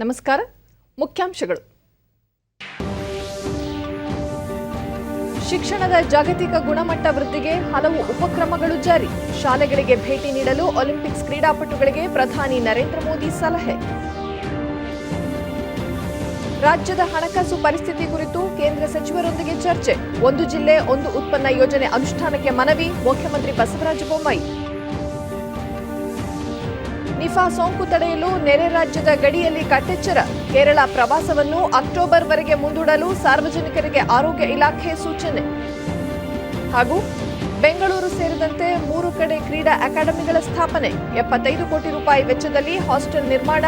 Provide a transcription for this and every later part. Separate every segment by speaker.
Speaker 1: ನಮಸ್ಕಾರ. ಮುಖ್ಯಾಂಶಗಳು. ಶಿಕ್ಷಣದ ಜಾಗತಿಕ ಗುಣಮಟ್ಟ ವೃದ್ಧಿಗೆ ಹಲವು ಉಪಕ್ರಮಗಳು ಜಾರಿ. ಶಾಲೆಗಳಿಗೆ ಭೇಟಿ ನೀಡಲು ಒಲಿಂಪಿಕ್ಸ್ ಕ್ರೀಡಾಪಟುಗಳಿಗೆ ಪ್ರಧಾನಿ ನರೇಂದ್ರ ಮೋದಿ ಸಲಹೆ. ರಾಜ್ಯದ ಹಣಕಾಸು ಪರಿಸ್ಥಿತಿ ಕುರಿತು ಕೇಂದ್ರ ಸಚಿವರೊಂದಿಗೆ ಚರ್ಚೆ. ಒಂದು ಜಿಲ್ಲೆ ಒಂದು ಉತ್ಪನ್ನ ಯೋಜನೆ ಅನುಷ್ಠಾನಕ್ಕೆ ಮನವಿ, ಮುಖ್ಯಮಂತ್ರಿ ಬಸವರಾಜ ಬೊಮ್ಮಾಯಿ. ನಿಫಾ ಸೋಂಕು ತಡೆಯಲು ನೆರೆ ರಾಜ್ಯದ ಗಡಿಯಲ್ಲಿ ಕಟ್ಟೆಚ್ಚರ. ಕೇರಳ ಪ್ರವಾಸವನ್ನು ಅಕ್ಟೋಬರ್ವರೆಗೆ ಮುಂದೂಡಲು ಸಾರ್ವಜನಿಕರಿಗೆ ಆರೋಗ್ಯ ಇಲಾಖೆ ಸೂಚನೆ. ಹಾಗೂ ಬೆಂಗಳೂರು ಸೇರಿದಂತೆ 3 ಕಡೆ ಕ್ರೀಡಾ ಅಕಾಡೆಮಿಗಳ ಸ್ಥಾಪನೆ. 75 ಕೋಟಿ ರೂಪಾಯಿ ವೆಚ್ಚದಲ್ಲಿ ಹಾಸ್ಟೆಲ್ ನಿರ್ಮಾಣ.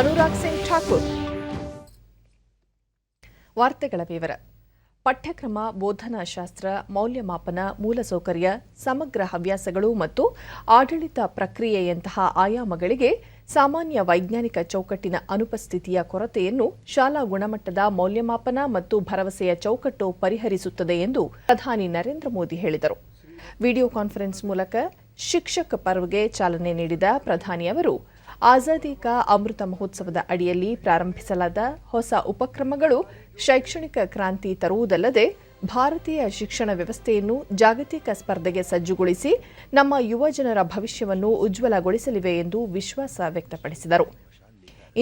Speaker 1: ಅನುರಾಗ್ ಸಿಂಗ್ ಠಾಕೂರ್. ವಾರ್ತೆಗಳ ವಿವರ. ಪಠ್ಯಕ್ರಮ, ಬೋಧನಾಶಾಸ್ತ್ರ, ಮೌಲ್ಯಮಾಪನ, ಮೂಲಸೌಕರ್ಯ, ಸಮಗ್ರ ಹವ್ಯಾಸಗಳು ಮತ್ತು ಆಡಳಿತ ಪ್ರಕ್ರಿಯೆಯಂತಹ ಆಯಾಮಗಳಿಗೆ ಸಾಮಾನ್ಯ ವೈಜ್ಞಾನಿಕ ಚೌಕಟ್ಟಿನ ಅನುಪಸ್ಥಿತಿಯ ಕೊರತೆಯನ್ನು ಶಾಲಾ ಗುಣಮಟ್ಟದ ಮೌಲ್ಯಮಾಪನ ಮತ್ತು ಭರವಸೆಯ ಚೌಕಟ್ಟು ಪರಿಹರಿಸುತ್ತದೆ ಎಂದು ಪ್ರಧಾನಿ ನರೇಂದ್ರ ಮೋದಿ ಹೇಳಿದರು. ವಿಡಿಯೋ ಕಾನ್ಫರೆನ್ಸ್ ಮೂಲಕ ಶಿಕ್ಷಕ ಪರ್ವ್ಗೆ ಚಾಲನೆ ನೀಡಿದ ಪ್ರಧಾನಿ ಅವರು ಆಜಾದಿ ಕಾ ಅಮೃತ ಮಹೋತ್ಸವದ ಅಡಿಯಲ್ಲಿ ಪ್ರಾರಂಭಿಸಲಾದ ಹೊಸ ಉಪಕ್ರಮಗಳು ಶೈಕ್ಷಣಿಕ ಕ್ರಾಂತಿ ತರುವುದಲ್ಲದೆ ಭಾರತೀಯ ಶಿಕ್ಷಣ ವ್ಯವಸ್ಥೆಯನ್ನು ಜಾಗತಿಕ ಸ್ಪರ್ಧೆಗೆ ಸಜ್ಜುಗೊಳಿಸಿ ನಮ್ಮ ಯುವಜನರ ಭವಿಷ್ಯವನ್ನು ಉಜ್ವಲಗೊಳಿಸಲಿವೆ ಎಂದು ವಿಶ್ವಾಸ ವ್ಯಕ್ತಪಡಿಸಿದರು.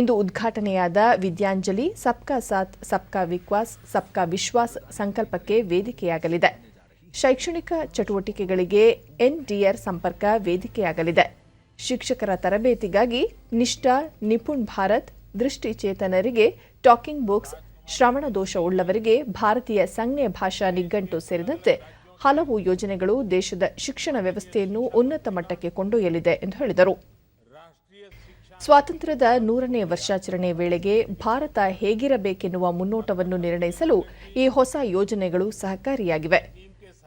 Speaker 1: ಇಂದು ಉದ್ಘಾಟನೆಯಾದ ವಿದ್ಯಾಂಜಲಿ ಸಬ್ಕಾ ಸಾಥ್ ಸಬ್ಕಾ ವಿಕಾಸ್ ಸಬ್ಕಾ ವಿಶ್ವಾಸ್ ಸಂಕಲ್ಪಕ್ಕೆ ವೇದಿಕೆಯಾಗಲಿದೆ. ಶೈಕ್ಷಣಿಕ ಚಟುವಟಿಕೆಗಳಿಗೆ ಎನ್ಡಿಆರ್ ಸಂಪರ್ಕ ವೇದಿಕೆಯಾಗಲಿದೆ. ಶಿಕ್ಷಕರ ತರಬೇತಿಗಾಗಿ ನಿಷ್ಠಾ, ನಿಪುಣ್ ಭಾರತ್, ದೃಷ್ಟಿಚೇತನರಿಗೆ ಟಾಕಿಂಗ್ ಬುಕ್ಸ್, ಶ್ರವಣ ದೋಷ ಉಳ್ಳವರಿಗೆ ಭಾರತೀಯ ಸಂಜ್ಞೆ ಭಾಷಾ ನಿಘಂಟು ಸೇರಿದಂತೆ ಹಲವು ಯೋಜನೆಗಳು ದೇಶದ ಶಿಕ್ಷಣ ವ್ಯವಸ್ಥೆಯನ್ನು ಉನ್ನತ ಮಟ್ಟಕ್ಕೆ ಕೊಂಡೊಯ್ಯಲಿದೆ ಎಂದು ಹೇಳಿದರು. ಸ್ವಾತಂತ್ರ್ಯದ 100ನೇ ವರ್ಷಾಚರಣೆ ವೇಳೆಗೆ ಭಾರತ ಹೇಗಿರಬೇಕೆನ್ನುವ ಮುನ್ನೋಟವನ್ನು ನಿರ್ಣಯಿಸಲು ಈ ಹೊಸ ಯೋಜನೆಗಳು ಸಹಕಾರಿಯಾಗಿವೆ.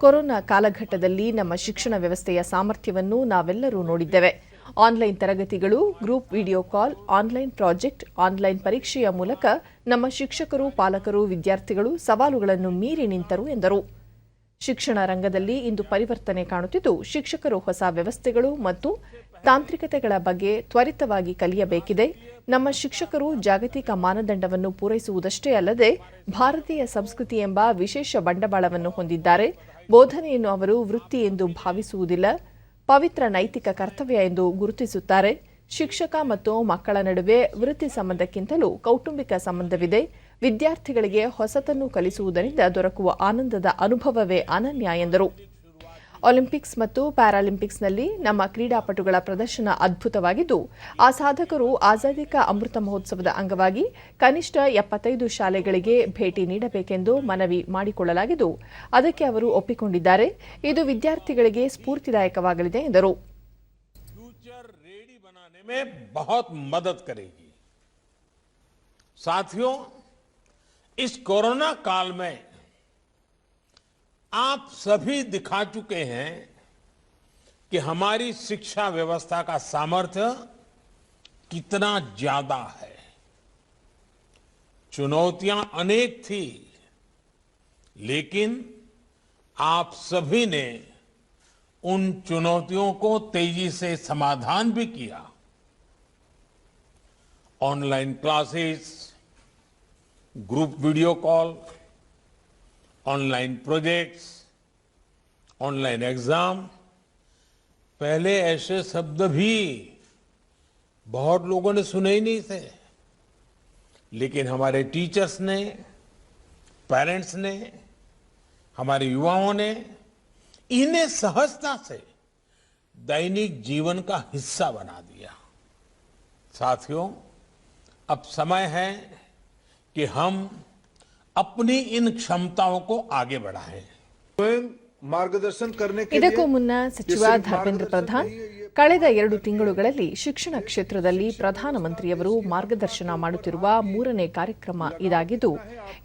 Speaker 1: ಕೊರೋನಾ ಕಾಲಘಟ್ಟದಲ್ಲಿ ನಮ್ಮ ಶಿಕ್ಷಣ ವ್ಯವಸ್ಥೆಯ ಸಾಮರ್ಥ್ಯವನ್ನು ನಾವೆಲ್ಲರೂ ನೋಡಿದ್ದೇವೆ. ಆನ್ಲೈನ್ ತರಗತಿಗಳು, group video call, online project, online ಪರೀಕ್ಷೆಯ ಮೂಲಕ ನಮ್ಮ ಶಿಕ್ಷಕರು, ಪಾಲಕರು, ವಿದ್ಯಾರ್ಥಿಗಳು ಸವಾಲುಗಳನ್ನು ಮೀರಿ ನಿಂತರು ಎಂದರು. ಶಿಕ್ಷಣ ರಂಗದಲ್ಲಿ ಇಂದು ಪರಿವರ್ತನೆ ಕಾಣುತ್ತಿದ್ದು, ಶಿಕ್ಷಕರು ಹೊಸ ವ್ಯವಸ್ಥೆಗಳು ಮತ್ತು ತಾಂತ್ರಿಕತೆಗಳ ಬಗ್ಗೆ ತ್ವರಿತವಾಗಿ ಕಲಿಯಬೇಕಿದೆ. ನಮ್ಮ ಶಿಕ್ಷಕರು ಜಾಗತಿಕ ಮಾನದಂಡವನ್ನು ಪೂರೈಸುವುದಷ್ಟೇ ಅಲ್ಲದೆ ಭಾರತೀಯ ಸಂಸ್ಕೃತಿ ಎಂಬ ವಿಶೇಷ ಬಂಡವಾಳವನ್ನು ಹೊಂದಿದ್ದಾರೆ. ಬೋಧನೆಯನ್ನು ಅವರು ವೃತ್ತಿ ಎಂದು ಭಾವಿಸುವುದಿಲ್ಲ, ಪವಿತ್ರ ನೈತಿಕ ಕರ್ತವ್ಯ ಎಂದು ಗುರುತಿಸುತ್ತಾರೆ. ಶಿಕ್ಷಕ ಮತ್ತು ಮಕ್ಕಳ ನಡುವೆ ವೃತ್ತಿ ಸಂಬಂಧಕ್ಕಿಂತಲೂ ಕೌಟುಂಬಿಕ ಸಂಬಂಧವಿದೆ. ವಿದ್ಯಾರ್ಥಿಗಳಿಗೆ ಹೊಸತನ್ನು ಕಲಿಸುವುದರಿಂದ ದೊರಕುವ ಆನಂದದ ಅನುಭವವೇ ಅನನ್ಯ ಎಂದರು. ಒಲಿಂಪಿಕ್ಸ್ ಮತ್ತು ಪ್ಯಾರಾಲಿಂಪಿಕ್ಸ್ನಲ್ಲಿ ನಮ್ಮ ಕ್ರೀಡಾಪಟುಗಳ ಪ್ರದರ್ಶನ ಅದ್ಭುತವಾಗಿದ್ದು, ಆ ಸಾಧಕರು ಆಜಾದಿ ಕಾ ಅಮೃತ ಮಹೋತ್ಸವದ ಅಂಗವಾಗಿ ಕನಿಷ್ಠ 75 ಶಾಲೆಗಳಿಗೆ ಭೇಟಿ ನೀಡಬೇಕೆಂದು ಮನವಿ ಮಾಡಿಕೊಳ್ಳಲಾಗಿದ್ದು, ಅದಕ್ಕೆ ಅವರು ಒಪ್ಪಿಕೊಂಡಿದ್ದಾರೆ. ಇದು ವಿದ್ಯಾರ್ಥಿಗಳಿಗೆ ಸ್ಫೂರ್ತಿದಾಯಕವಾಗಲಿದೆ ಎಂದರು.
Speaker 2: आप सभी दिखा चुके हैं कि हमारी शिक्षा व्यवस्था का सामर्थ्य कितना ज्यादा है. चुनौतियां अनेक थी, लेकिन आप सभी ने उन चुनौतियों को तेजी से समाधान भी किया. Online classes, group video call, online projects, online exam, पहले ऐसे शब्द भी बहुत लोगों ने सुने ही नहीं थे, लेकिन हमारे टीचर्स ने, पेरेंट्स ने, हमारे युवाओं ने इन्हें सहजता से दैनिक जीवन का हिस्सा बना दिया. साथियों, अब समय है कि हम अपनी इन क्षमताओं को आगे बढ़ाएं.
Speaker 3: मार्गदर्शन करने के
Speaker 1: ಇದಕ್ಕೂ ಮುನ್ನ ಸಚಿವ ಧರ್ಮೇಂದ್ರ ಪ್ರಧಾನ್ ಕಳೆದ 2 ತಿಂಗಳುಗಳಲ್ಲಿ ಶಿಕ್ಷಣ ಕ್ಷೇತ್ರದಲ್ಲಿ ಪ್ರಧಾನಮಂತ್ರಿಯವರು ಮಾರ್ಗದರ್ಶನ ಮಾಡುತ್ತಿರುವ 3ನೇ ಕಾರ್ಯಕ್ರಮ ಇದಾಗಿದ್ದು,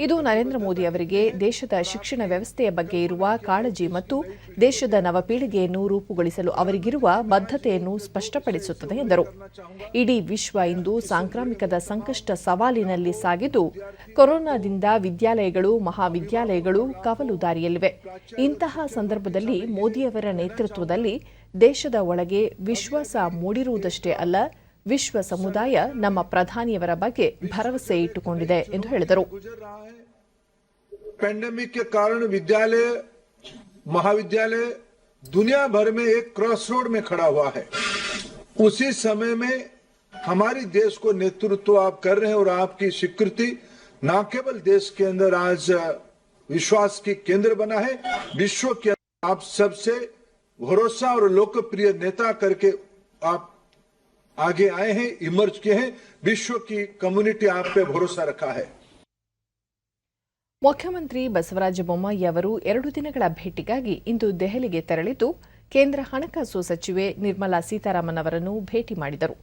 Speaker 1: ಇದು ನರೇಂದ್ರ ಮೋದಿ ಅವರಿಗೆ ದೇಶದ ಶಿಕ್ಷಣ ವ್ಯವಸ್ಥೆಯ ಬಗ್ಗೆ ಇರುವ ಕಾಳಜಿ ಮತ್ತು ದೇಶದ ನವಪೀಳಿಗೆಯನ್ನು ರೂಪುಗೊಳಿಸಲು ಅವರಿಗಿರುವ ಬದ್ಧತೆಯನ್ನು ಸ್ಪಷ್ಟಪಡಿಸುತ್ತದೆ ಎಂದರು. ಇಡೀ ವಿಶ್ವ ಇಂದು ಸಾಂಕ್ರಾಮಿಕದ ಸಂಕಷ್ಟ ಸವಾಲಿನಲ್ಲಿ ಸಾಗಿದ್ದು, ಕೊರೋನಾದಿಂದ ವಿದ್ಯಾಲಯಗಳು, ಮಹಾವಿದ್ಯಾಲಯಗಳು ಕವಲು ದಾರಿಯಲ್ಲಿವೆ. ಇಂತಹ ಸಂದರ್ಭದಲ್ಲಿ ಮೋದಿಯವರ ನೇತೃತ್ವದಲ್ಲಿ ದೇಶದ ಒಳಗೆ ವಿಶ್ವಾಸ ಮೂಡಿರುವುದಷ್ಟೇ ಅಲ್ಲ, ವಿಶ್ವ ಸಮುದಾಯ ನಮ್ಮ ಪ್ರಧಾನಿಯವರ ಬಗ್ಗೆ ಭರವಸೆ ಇಟ್ಟುಕೊಂಡಿದೆ ಎಂದು ಹೇಳಿದರು.
Speaker 3: पैंडेमिक के कारण विद्यालय महाविद्यालय दुनिया भर में एक क्रॉस रोड में खड़ा हुआ है. उसी समय में हमारी देश को नेतृत्व आप कर रहे हैं और आपकी स्वीकृति न केवल देश के अंदर आज विश्वास की केंद्र बना है, विश्व के अंदर आप सबसे भरोसा और लोकप्रिय नेता करके आप आगे आए हैं, इमर्ज किए हैं. विश्व की कम्युनिटी आप पे भरोसा रखा है.
Speaker 1: ಮುಖ್ಯಮಂತ್ರಿ ಬಸವರಾಜ ಬೊಮ್ಮಾಯಿ ಅವರು 2 ದಿನಗಳ ಭೇಟಿಗಾಗಿ ಇಂದು ದೆಹಲಿಗೆ ತೆರಳಿದ್ದು ಕೇಂದ್ರ ಹಣಕಾಸು ಸಚಿವೆ ನಿರ್ಮಲಾ ಸೀತಾರಾಮನ್ ಅವರನ್ನು ಭೇಟಿ ಮಾಡಿದರು.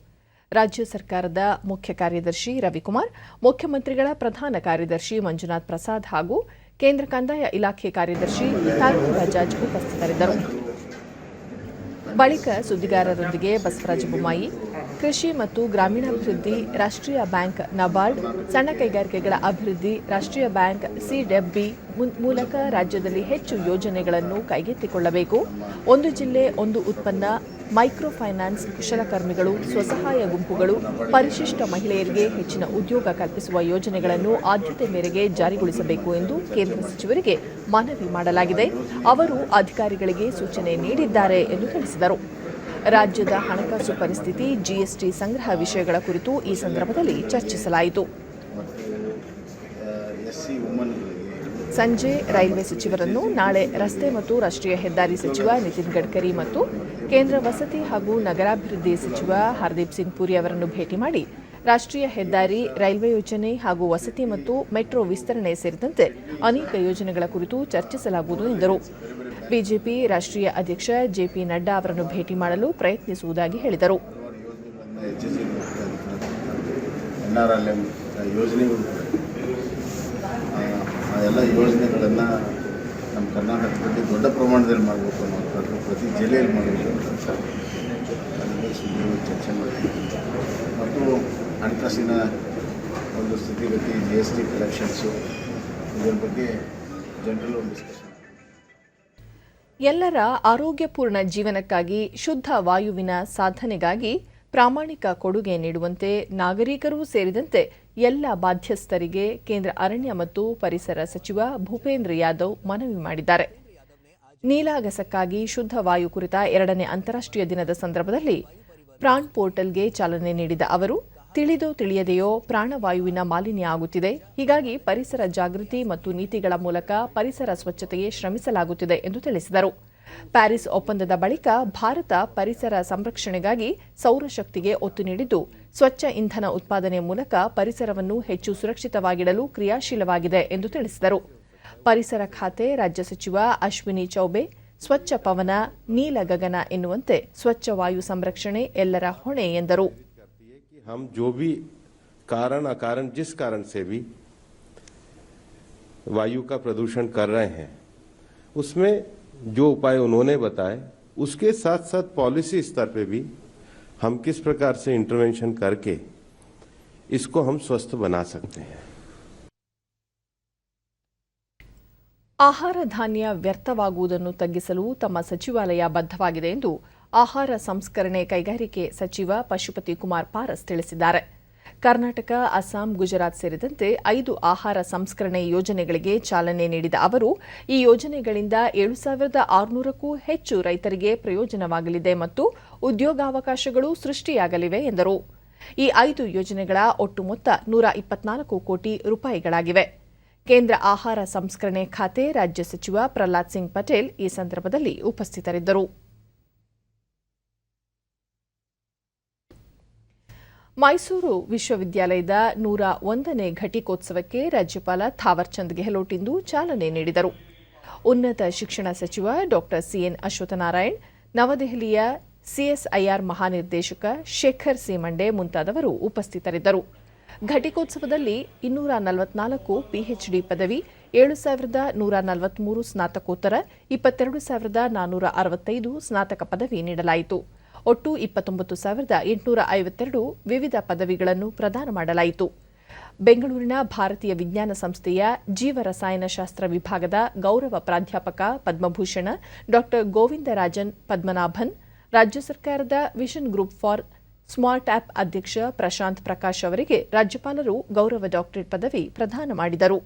Speaker 1: ರಾಜ್ಯ ಸರ್ಕಾರದ ಮುಖ್ಯ ಕಾರ್ಯದರ್ಶಿ ರವಿಕುಮಾರ್, ಮುಖ್ಯಮಂತ್ರಿಗಳ ಪ್ರಧಾನ ಕಾರ್ಯದರ್ಶಿ ಮಂಜುನಾಥ್ ಪ್ರಸಾದ್ ಹಾಗೂ ಕೇಂದ್ರ ಕಂದಾಯ ಇಲಾಖೆ ಕಾರ್ಯದರ್ಶಿ ತಾರೂರ್ ಬಜಾಜ್ ಉಪಸ್ಥಿತರಿದ್ದರು. ಬಳಿಕ ಸುದ್ದಿಗಾರರೊಂದಿಗೆ ಬಸವರಾಜ ಬೊಮ್ಮಾಯಿ ಕೃಷಿ ಮತ್ತು ಗ್ರಾಮೀಣಾಭಿವೃದ್ಧಿ ರಾಷ್ಟ್ರೀಯ ಬ್ಯಾಂಕ್ ನಬಾರ್ಡ್, ಸಣ್ಣ ಕೈಗಾರಿಕೆಗಳ ಅಭಿವೃದ್ಧಿ ರಾಷ್ಟ್ರೀಯ ಬ್ಯಾಂಕ್ ಸಿಡಬ್ಲ್ಯೂ ಮೂಲಕ ರಾಜ್ಯದಲ್ಲಿ ಹೆಚ್ಚು ಯೋಜನೆಗಳನ್ನು ಕೈಗೆತ್ತಿಕೊಳ್ಳಬೇಕು, ಒಂದು ಜಿಲ್ಲೆ ಒಂದು ಉತ್ಪನ್ನ, ಮೈಕ್ರೋ ಫೈನಾನ್ಸ್, ಕುಶಲಕರ್ಮಿಗಳು, ಸ್ವಸಹಾಯ ಗುಂಪುಗಳು, ಪರಿಶಿಷ್ಟ ಮಹಿಳೆಯರಿಗೆ ಹೆಚ್ಚಿನ ಉದ್ಯೋಗ ಕಲ್ಪಿಸುವ ಯೋಜನೆಗಳನ್ನು ಆದ್ಯತೆ ಮೇರೆಗೆ ಜಾರಿಗೊಳಿಸಬೇಕು ಎಂದು ಕೇಂದ್ರ ಸಚಿವರಿಗೆ ಮನವಿ ಮಾಡಲಾಗಿದೆ. ಅವರು ಅಧಿಕಾರಿಗಳಿಗೆ ಸೂಚನೆ ನೀಡಿದ್ದಾರೆ ಎಂದು ತಿಳಿಸಿದರು. ರಾಜ್ಯದ ಹಣಕಾಸು ಪರಿಸ್ಥಿತಿ, ಜಿಎಸ್ಟಿ ಸಂಗ್ರಹ ವಿಷಯಗಳ ಕುರಿತು ಈ ಸಂದರ್ಭದಲ್ಲಿ ಚರ್ಚಿಸಲಾಯಿತು. ಸಂಜೆ ರೈಲ್ವೆ ಸಚಿವರನ್ನು, ನಾಳೆ ರಸ್ತೆ ಮತ್ತು ರಾಷ್ಟ್ರೀಯ ಹೆದ್ದಾರಿ ಸಚಿವ ನಿತಿನ್ ಗಡ್ಕರಿ ಮತ್ತು ಕೇಂದ್ರ ವಸತಿ ಹಾಗೂ ನಗರಾಭಿವೃದ್ಧಿ ಸಚಿವ ಹರ್ದೀಪ್ ಸಿಂಗ್ ಪುರಿ ಅವರನ್ನು ಭೇಟಿ ಮಾಡಿ ರಾಷ್ಟ್ರೀಯ ಹೆದ್ದಾರಿ, ರೈಲ್ವೆ ಯೋಜನೆ ಹಾಗೂ ವಸತಿ ಮತ್ತು ಮೆಟ್ರೋ ವಿಸ್ತರಣೆ ಸೇರಿದಂತೆ ಅನೇಕ ಯೋಜನೆಗಳ ಕುರಿತು ಚರ್ಚಿಸಲಾಗುವುದು ಎಂದರು. ಬಿಜೆಪಿ ರಾಷ್ಟ್ರೀಯ ಅಧ್ಯಕ್ಷ ಜೆಪಿ ನಡ್ಡಾ ಅವರನ್ನು ಭೇಟಿ ಮಾಡಲು ಪ್ರಯತ್ನಿಸುವುದಾಗಿ ಹೇಳಿದರು.
Speaker 4: ಎಲ್ಲ ಯೋಜನೆಗಳನ್ನು ನಮ್ಮ ಕರ್ನಾಟಕದಲ್ಲಿ ದೊಡ್ಡ ಪ್ರಮಾಣದಲ್ಲಿ ಮಾಡಬೇಕು ಅನ್ನೋದು, ಪ್ರತಿ ಜಿಲ್ಲೆಯಲ್ಲಿ ಮಾಡಬೇಕು ಅಂತ ಅದಕ್ಕೆ ಸುದ್ದಿ ಚರ್ಚೆ ಮಾಡ್ತೀವಿ. ಮತ್ತು ಹಣಕಾಸಿನ ಒಂದು ಸ್ಥಿತಿಗತಿ, GST ಕಲೆಕ್ಷನ್ಸು, ಇದರ ಬಗ್ಗೆ ಜನರಲ್ ಒಂದು ಡಿಸ್ಕಷನ್.
Speaker 1: ಎಲ್ಲರ ಆರೋಗ್ಯಪೂರ್ಣ ಜೀವನಕ್ಕಾಗಿ ಶುದ್ಧ ವಾಯುವಿನ ಸಾಧನೆಗಾಗಿ ಪ್ರಾಮಾಣಿಕ ಕೊಡುಗೆ ನೀಡುವಂತೆ ನಾಗರಿಕರೂ ಸೇರಿದಂತೆ ಎಲ್ಲ ಬಾಧ್ಯಸ್ಥರಿಗೆ ಕೇಂದ್ರ ಅರಣ್ಯ ಮತ್ತು ಪರಿಸರ ಸಚಿವ ಭೂಪೇಂದ್ರ ಯಾದವ್ ಮನವಿ ಮಾಡಿದ್ದಾರೆ. ನೀಲಾಗಸಕ್ಕಾಗಿ ಶುದ್ಧ ವಾಯು ಕುರಿತ 2ನೇ ಅಂತಾರಾಷ್ಟ್ರೀಯ ದಿನದ ಸಂದರ್ಭದಲ್ಲಿ ಪ್ರಾಣ್ ಪೋರ್ಟಲ್ಗೆ ಚಾಲನೆ ನೀಡಿದ ಅವರು, ತಿಳಿದೋ ತಿಳಿಯದೆಯೋ ಪ್ರಾಣವಾಯುವಿನ ಮಾಲಿನ್ಯ ಆಗುತ್ತಿದೆ. ಹೀಗಾಗಿ ಪರಿಸರ ಜಾಗೃತಿ ಮತ್ತು ನೀತಿಗಳ ಮೂಲಕ ಪರಿಸರ ಸ್ವಚ್ಛತೆಗೆ ಶ್ರಮಿಸಲಾಗುತ್ತಿದೆ ಎಂದು ತಿಳಿಸಿದರು. ಪ್ಯಾರಿಸ್ ಒಪ್ಪಂದದ ಬಳಿಕ ಭಾರತ ಪರಿಸರ ಸಂರಕ್ಷಣೆಗಾಗಿ ಸೌರಶಕ್ತಿಗೆ ಒತ್ತು ನೀಡಿದ್ದು, ಸ್ವಚ್ಛ ಇಂಧನ ಉತ್ಪಾದನೆ ಮೂಲಕ ಪರಿಸರವನ್ನು ಹೆಚ್ಚು ಸುರಕ್ಷಿತವಾಗಿಡಲು ಕ್ರಿಯಾಶೀಲವಾಗಿದೆ ಎಂದು ತಿಳಿಸಿದರು. ಪರಿಸರ ಖಾತೆ ರಾಜ್ಯ ಸಚಿವ ಅಶ್ವಿನಿ ಚೌಬೆ, ಸ್ವಚ್ಛ ಪವನ, ನೀಲ ಗಗನ ಎನ್ನುವಂತೆ ಸ್ವಚ್ಛ ವಾಯು ಸಂರಕ್ಷಣೆ ಎಲ್ಲರ ಹೊಣೆ ಎಂದರು.
Speaker 5: हम जो भी कारण अकारण जिस कारण से भी वायु का प्रदूषण कर रहे हैं, उसमें जो उपाय उन्होंने बताए, उसके साथ साथ पॉलिसी स्तर पे भी हम किस प्रकार से इंटरवेंशन करके इसको हम स्वस्थ बना सकते हैं.
Speaker 1: ಆಹಾರ ಧಾನ್ಯ ವ್ಯರ್ಥವಾಗುವುದನ್ನು ತಗ್ಗಿಸಲು ತಮ್ಮ ಸಚಿವಾಲಯ ಬದ್ಧವಾಗಿದೆ ಎಂದು ಆಹಾರ ಸಂಸ್ಕರಣೆ ಕೈಗಾರಿಕೆ ಸಚಿವ ಪಶುಪತಿ ಕುಮಾರ್ ಪಾರಸ್ ತಿಳಿಸಿದ್ದಾರೆ. ಕರ್ನಾಟಕ, ಅಸ್ಸಾಂ, ಗುಜರಾತ್ ಸೇರಿದಂತೆ 5 ಆಹಾರ ಸಂಸ್ಕರಣೆ ಯೋಜನೆಗಳಿಗೆ ಚಾಲನೆ ನೀಡಿದ ಅವರು, ಈ ಯೋಜನೆಗಳಿಂದ 7,600ಕ್ಕೂ ಹೆಚ್ಚು ರೈತರಿಗೆ ಪ್ರಯೋಜನವಾಗಲಿದೆ ಮತ್ತು ಉದ್ಯೋಗಾವಕಾಶಗಳು ಸೃಷ್ಟಿಯಾಗಲಿವೆ ಎಂದರು. ಈ 5 ಯೋಜನೆಗಳ ಒಟ್ಟು ಮೊತ್ತ 124 ಕೋಟಿ ರೂಪಾಯಿಗಳಾಗಿವೆ. ಕೇಂದ್ರ ಆಹಾರ ಸಂಸ್ಕರಣೆ ಖಾತೆ ರಾಜ್ಯ ಸಚಿವ ಪ್ರಹ್ಲಾದ್ ಸಿಂಗ್ ಪಟೇಲ್ ಈ ಸಂದರ್ಭದಲ್ಲಿ ಉಪಸ್ಥಿತರಿದ್ದರು. ಮೈಸೂರು ವಿಶ್ವವಿದ್ಯಾಲಯದ 101ನೇ ಘಟಿಕೋತ್ಸವಕ್ಕೆ ರಾಜ್ಯಪಾಲ ಥಾವರ್ ಚಂದ್ ಗೆಹ್ಲೋಟ್ ಇಂದು ಚಾಲನೆ ನೀಡಿದರು. ಉನ್ನತ ಶಿಕ್ಷಣ ಸಚಿವ ಡಾ ಸಿಎನ್ ಅಶ್ವತ್ಥನಾರಾಯಣ್, ನವದೆಹಲಿಯ ಸಿಎಸ್ಐಆರ್ ಮಹಾನಿರ್ದೇಶಕ ಶೇಖರ್ ಸಿ ಮಂಡೆ ಮುಂತಾದವರು ಉಪಸ್ಥಿತರಿದ್ದರು. ಘಟಿಕೋತ್ಸವದಲ್ಲಿ 244 ಪಿಎಚ್ಡಿ ಪದವಿ, 7,143 ಸ್ನಾತಕೋತ್ತರ, 22,465 ಸ್ನಾತಕ ಪದವಿ ನೀಡಲಾಯಿತು. ಒಟ್ಟು 29,852 ವಿವಿಧ ಪದವಿಗಳನ್ನು ಪ್ರದಾನ ಮಾಡಲಾಯಿತು. ಬೆಂಗಳೂರಿನ ಭಾರತೀಯ ವಿಜ್ಞಾನ ಸಂಸ್ಥೆಯ ಜೀವರಸಾಯನಶಾಸ್ತ್ರ ವಿಭಾಗದ ಗೌರವ ಪ್ರಾಧ್ಯಾಪಕ ಪದ್ಮಭೂಷಣ ಡಾ ಗೋವಿಂದರಾಜನ್ ಪದ್ಮನಾಭನ್, ರಾಜ್ಯ ಸರ್ಕಾರದ vision group for smart app ಅಧ್ಯಕ್ಷ ಪ್ರಶಾಂತ್ ಪ್ರಕಾಶ್ ಅವರಿಗೆ ರಾಜ್ಯಪಾಲರು ಗೌರವ ಡಾಕ್ಟರೇಟ್ ಪದವಿ ಪ್ರದಾನ ಮಾಡಿದರು.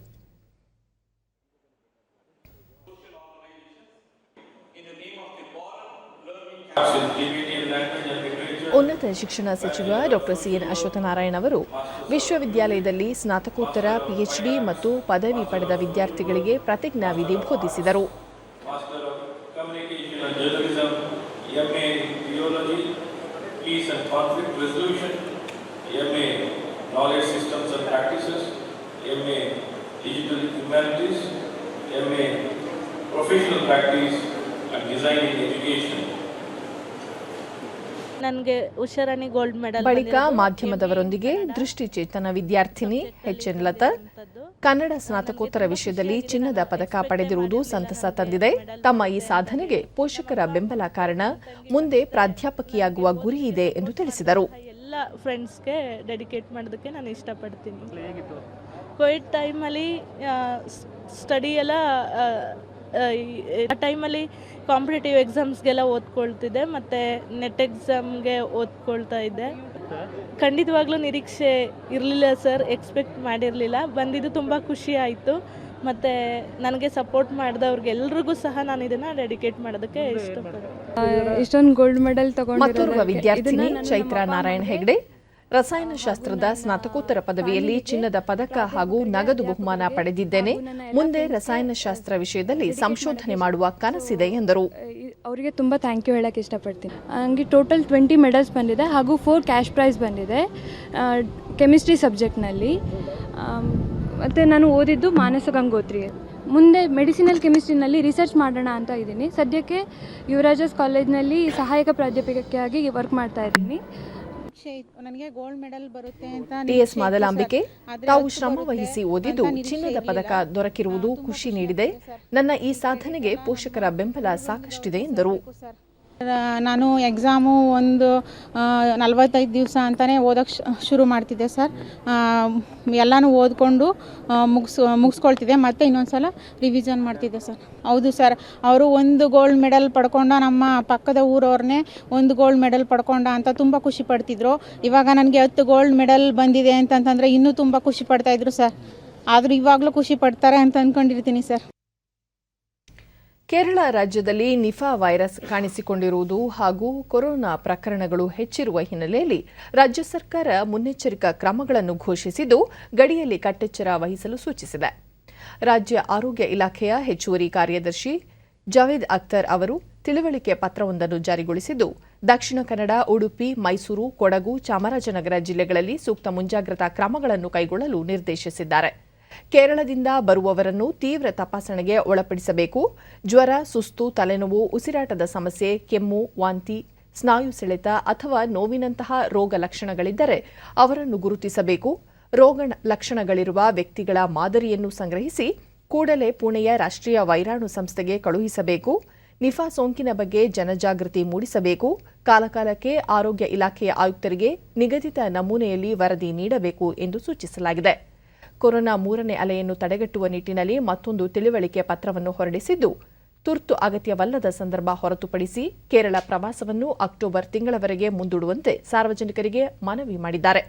Speaker 1: ಉನ್ನತ ಶಿಕ್ಷಣ ಸಚಿವ ಡಾ ಸಿಎನ್ ಅಶ್ವತ್ಥನಾರಾಯಣ ಅವರು ವಿಶ್ವವಿದ್ಯಾಲಯದಲ್ಲಿ ಸ್ನಾತಕೋತ್ತರ ಪಿಎಚ್ಡಿ ಮತ್ತು ಪದವಿ ಪಡೆದ ವಿದ್ಯಾರ್ಥಿಗಳಿಗೆ ಪ್ರತಿಜ್ಞಾವಿಧಿ ಬೋಧಿಸಿದರು.
Speaker 6: ನನಗೆ ಉಷಾರಾಣಿ ಗೋಲ್ಡ್ ಮೆಡಲ್.
Speaker 1: ಬಳಿಕ ಮಾಧ್ಯಮದವರೊಂದಿಗೆ ದೃಷ್ಟಿಚೇತನ ವಿದ್ಯಾರ್ಥಿನಿ ಎಚ್ಎನ್ ಲತಾ ಕನ್ನಡ ಸ್ನಾತಕೋತ್ತರ ವಿಷಯದಲ್ಲಿ ಚಿನ್ನದ ಪದಕ ಪಡೆದಿರುವುದು ಸಂತಸ ತಂದಿದೆ. ತಮ್ಮ ಈ ಸಾಧನೆಗೆ ಪೋಷಕರ ಬೆಂಬಲ ಕಾರಣ. ಮುಂದೆ ಪ್ರಾಧ್ಯಾಪಕಿಯಾಗುವ ಗುರಿ ಇದೆ ಎಂದು ತಿಳಿಸಿದರು.
Speaker 6: ಎಲ್ಲ ಫ್ರೆಂಡ್ಸ್ಗೆ ಡೆಡಿಕೇಟ್ ಮಾಡೋದಕ್ಕೆ ನಾನು ಇಷ್ಟಪಡ್ತೀನಿ. ಕೋವಿಡ್ ಟೈಮಲ್ಲಿ ಸ್ಟಡಿ ಎಲ್ಲ ಆ ಟೈಮಲ್ಲಿ ಕಾಂಪಿಟೇಟಿವ್ ಎಕ್ಸಾಮ್ಸ್ಗೆಲ್ಲ ಓದ್ಕೊಳ್ತಿದ್ದೆ, ಮತ್ತು ನೆಟ್ ಎಕ್ಸಾಮ್ಗೆ ಓದ್ಕೊಳ್ತಾ ಇದ್ದೆ. ಖಂಡಿತವಾಗ್ಲೂ ನಿರೀಕ್ಷೆ ಇರಲಿಲ್ಲ ಸರ್, ಎಕ್ಸ್ಪೆಕ್ಟ್ ಮಾಡಿರಲಿಲ್ಲ. ಬಂದಿದ್ದು ತುಂಬ ಖುಷಿ ಆಯಿತು. ಮತ್ತು ನನಗೆ ಸಪೋರ್ಟ್ ಮಾಡಿದವ್ರಿಗೆಲ್ರಿಗೂ ಸಹ ನಾನು ಇದನ್ನು ಡೆಡಿಕೇಟ್ ಮಾಡೋದಕ್ಕೆ ಇಷ್ಟಪಡ್ತೀನಿ.
Speaker 7: ಇಷ್ಟೊಂದು ಗೋಲ್ಡ್ ಮೆಡಲ್
Speaker 1: ಮತ್ತೋರ್ವ ವಿದ್ಯಾರ್ಥಿನಿ ಚೈತ್ರಾ ನಾರಾಯಣ್ ಹೆಗ್ಡೆ ರಸಾಯನಶಾಸ್ತ್ರದ ಸ್ನಾತಕೋತ್ತರ ಪದವಿಯಲ್ಲಿ ಚಿನ್ನದ ಪದಕ ಹಾಗೂ ನಗದು ಬಹುಮಾನ ಪಡೆದಿದ್ದೇನೆ. ಮುಂದೆ ರಸಾಯನಶಾಸ್ತ್ರ ವಿಷಯದಲ್ಲಿ ಸಂಶೋಧನೆ ಮಾಡುವ ಕನಸಿದೆ ಎಂದರು.
Speaker 7: ಅವರಿಗೆ ತುಂಬ ಥ್ಯಾಂಕ್ ಯು ಹೇಳಕ್ಕೆ ಇಷ್ಟಪಡ್ತೀನಿ. ನನಗೆ ಟೋಟಲ್ 20 ಮೆಡಲ್ಸ್ ಬಂದಿದೆ ಹಾಗೂ 4 ಕ್ಯಾಶ್ ಪ್ರೈಸ್ ಬಂದಿದೆ ಕೆಮಿಸ್ಟ್ರಿ ಸಬ್ಜೆಕ್ಟ್ನಲ್ಲಿ. ಮತ್ತು ನಾನು ಓದಿದ್ದು ಮಾನಸ ಗಂಗೋತ್ರಿ. ಮುಂದೆ ಮೆಡಿಸಿನಲ್ ಕೆಮಿಸ್ಟ್ರಿನಲ್ಲಿ ರಿಸರ್ಚ್ ಮಾಡೋಣ ಅಂತ ಇದ್ದೀನಿ. ಸದ್ಯಕ್ಕೆ ಯುವರಾಜಸ್ ಕಾಲೇಜ್ನಲ್ಲಿ ಸಹಾಯಕ ಪ್ರಾಧ್ಯಾಪಕಿಯಾಗಿ ವರ್ಕ್ ಮಾಡ್ತಾ ಇದ್ದೀನಿ.
Speaker 8: ನನಗೆ ಗೋಲ್ಡ್ ಮೆಡಲ್ ಬರುತ್ತೆ ಅಂತ
Speaker 1: ಟಿಎಸ್ ಮಾದಲಾಂಬಿಕೆ ತಾವು ಶ್ರಮ ವಹಿಸಿ ಓದಿದ್ದು ಚಿನ್ನದ ಪದಕ ದೊರಕಿರುವುದು ಖುಷಿ ನೀಡಿದೆ. ನನ್ನ ಈ ಸಾಧನೆಗೆ ಪೋಷಕರ ಬೆಂಬಲ ಸಾಕಷ್ಟಿದೆ ಎಂದರು.
Speaker 8: ನಾನು ಎಕ್ಸಾಮು ಒಂದು 45 ದಿವಸ ಅಂತಲೇ ಓದೋಕ್ಕೆ ಶುರು ಮಾಡ್ತಿದ್ದೆ ಸರ್. ಎಲ್ಲನೂ ಓದ್ಕೊಂಡು ಮುಗಿಸ್ಕೊಳ್ತಿದ್ದೆ, ಮತ್ತು ಇನ್ನೊಂದು ಸಲ ರಿವಿಷನ್ ಮಾಡ್ತಿದ್ದೆ ಸರ್. ಹೌದು ಸರ್, ಅವರು ಒಂದು ಗೋಲ್ಡ್ ಮೆಡಲ್ ಪಡ್ಕೊಂಡ, ನಮ್ಮ ಪಕ್ಕದ ಊರವ್ರನ್ನೇ ಒಂದು ಗೋಲ್ಡ್ ಮೆಡಲ್ ಪಡ್ಕೊಂಡ ಅಂತ ತುಂಬ ಖುಷಿ ಪಡ್ತಿದ್ರು. ಇವಾಗ ನನಗೆ 10 ಗೋಲ್ಡ್ ಮೆಡಲ್ ಬಂದಿದೆ ಅಂತಂತಂದರೆ ಇನ್ನೂ ತುಂಬ ಖುಷಿ ಪಡ್ತಾಯಿದ್ರು ಸರ್. ಆದರೂ ಇವಾಗಲೂ ಖುಷಿ ಪಡ್ತಾರೆ ಅಂತ ಅಂದ್ಕೊಂಡಿರ್ತೀನಿ ಸರ್.
Speaker 1: ಕೇರಳ ರಾಜ್ಯದಲ್ಲಿ ನಿಫಾ ವೈರಸ್ ಕಾಣಿಸಿಕೊಂಡಿರುವುದು ಹಾಗೂ ಕೊರೋನಾ ಪ್ರಕರಣಗಳು ಹೆಚ್ಚಿರುವ ಹಿನ್ನೆಲೆಯಲ್ಲಿ ರಾಜ್ಯ ಸರ್ಕಾರ ಮುನ್ನೆಚ್ಚರಿಕಾ ಕ್ರಮಗಳನ್ನು ಘೋಷಿಸಿದ್ದು ಗಡಿಯಲ್ಲಿ ಕಟ್ಟೆಚ್ಚರ ವಹಿಸಲು ಸೂಚಿಸಿದೆ. ರಾಜ್ಯ ಆರೋಗ್ಯ ಇಲಾಖೆಯ ಹೆಚ್ಚುವರಿ ಕಾರ್ಯದರ್ಶಿ ಜಾವೇದ್ ಅಖ್ತರ್ ಅವರು ತಿಳುವಳಿಕೆ ಪತ್ರವೊಂದನ್ನು ಜಾರಿಗೊಳಿಸಿದ್ದು, ದಕ್ಷಿಣ ಕನ್ನಡ, ಉಡುಪಿ, ಮೈಸೂರು, ಕೊಡಗು, ಚಾಮರಾಜನಗರ ಜಿಲ್ಲೆಗಳಲ್ಲಿ ಸೂಕ್ತ ಮುಂಜಾಗ್ರತಾ ಕ್ರಮಗಳನ್ನು ಕೈಗೊಳ್ಳಲು ನಿರ್ದೇಶಿಸಿದ್ದಾರೆ. ಕೇರಳದಿಂದ ಬರುವವರನ್ನು ತೀವ್ರ ತಪಾಸಣೆಗೆ ಒಳಪಡಿಸಬೇಕು. ಜ್ವರ, ಸುಸ್ತು, ತಲೆನೋವು, ಉಸಿರಾಟದ ಸಮಸ್ಯೆ, ಕೆಮ್ಮು, ವಾಂತಿ, ಸ್ನಾಯು ಸೆಳೆತ ಅಥವಾ ನೋವಿನಂತಹ ರೋಗ ಲಕ್ಷಣಗಳಿದ್ದರೆ ಅವರನ್ನು ಗುರುತಿಸಬೇಕು. ರೋಗ ಲಕ್ಷಣಗಳಿರುವ ವ್ಯಕ್ತಿಗಳ ಮಾದರಿಯನ್ನು ಸಂಗ್ರಹಿಸಿ ಕೂಡಲೇ ಪುಣೆಯ ರಾಷ್ಟ್ರೀಯ ವೈರಾಣು ಸಂಸ್ಥೆಗೆ ಕಳುಹಿಸಬೇಕು. ನಿಫಾ ಸೋಂಕಿನ ಬಗ್ಗೆ ಜನಜಾಗೃತಿ ಮೂಡಿಸಬೇಕು. ಕಾಲಕಾಲಕ್ಕೆ ಆರೋಗ್ಯ ಇಲಾಖೆಯ ಆಯುಕ್ತರಿಗೆ ನಿಗದಿತ ನಮೂನೆಯಲ್ಲಿ ವರದಿ ನೀಡಬೇಕು ಎಂದು ಸೂಚಿಸಲಾಗಿದೆ. ಕೊರೋನಾ 3ನೇ ಅಲೆಯನ್ನು ತಡೆಗಟ್ಟುವ ನಿಟ್ಟಿನಲ್ಲಿ ಮತ್ತೊಂದು ತಿಳುವಳಿಕೆ ಪತ್ರವನ್ನು ಹೊರಡಿಸಿದ್ದು, ತುರ್ತು ಅಗತ್ಯವಲ್ಲದ ಸಂದರ್ಭ ಹೊರತುಪಡಿಸಿ ಕೇರಳ ಪ್ರವಾಸವನ್ನು ಅಕ್ಟೋಬರ್ ತಿಂಗಳವರೆಗೆ ಮುಂದೂಡುವಂತೆ ಸಾರ್ವಜನಿಕರಿಗೆ ಮನವಿ ಮಾಡಿದ್ದಾರೆ.